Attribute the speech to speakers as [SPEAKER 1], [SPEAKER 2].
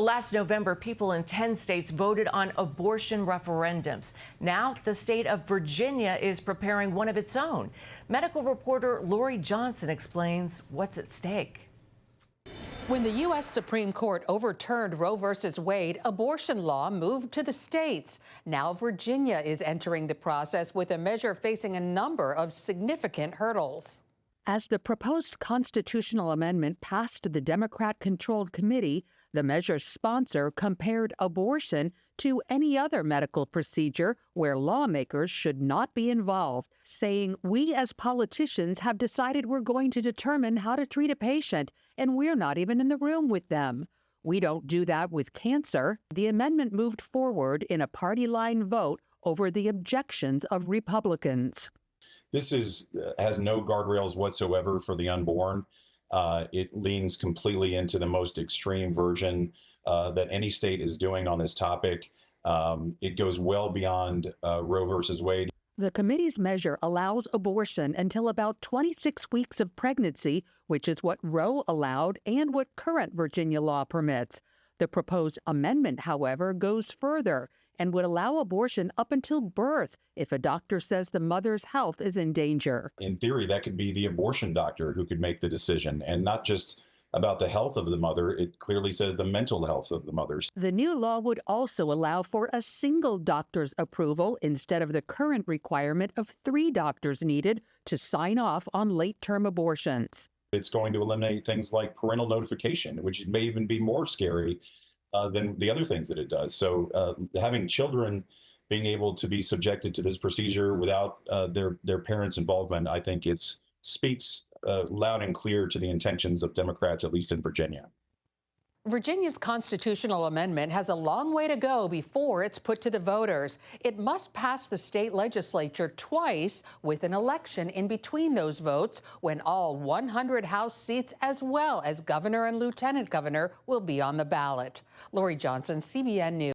[SPEAKER 1] Last November, people in 10 states voted on abortion referendums. Now, the state of Virginia is preparing one of its own. Medical reporter Lorie Johnson explains what's at stake.
[SPEAKER 2] When the U.S. Supreme Court overturned Roe v. Wade, abortion law moved to the states. Now Virginia is entering the process with a measure facing a number of significant hurdles. As the proposed constitutional amendment passed the Democrat-controlled committee, the measure's sponsor compared abortion to any other medical procedure where lawmakers should not be involved, saying, "We as politicians have decided we're going to determine how to treat a patient, and we're not even in the room with them. We don't do that with cancer." The amendment moved forward in a party line vote over the objections of Republicans.
[SPEAKER 3] This has no guardrails whatsoever for the unborn. It leans completely into the most extreme version that any state is doing on this topic. It goes well beyond Roe versus Wade.
[SPEAKER 2] The committee's measure allows abortion until about 26 weeks of pregnancy, which is what Roe allowed and what current Virginia law permits. The proposed amendment, however, goes further and would allow abortion up until birth if a doctor says the mother's health is in danger.
[SPEAKER 3] In theory, that could be the abortion doctor who could make the decision, and not just about the health of the mother. It clearly says the mental health of the mother.
[SPEAKER 2] The new law would also allow for a single doctor's approval instead of the current requirement of 3 doctors needed to sign off on late-term abortions.
[SPEAKER 3] It's going to eliminate things like parental notification, which may even be more scary than the other things that it does. So having children being able to be subjected to this procedure without their parents' involvement, I think it speaks loud and clear to the intentions of Democrats, at least in Virginia.
[SPEAKER 2] Virginia's constitutional amendment has a long way to go before it's put to the voters. It must pass the state legislature twice, with an election in between those votes when all 100 House seats as well as governor and lieutenant governor will be on the ballot. Lorie Johnson, CBN News.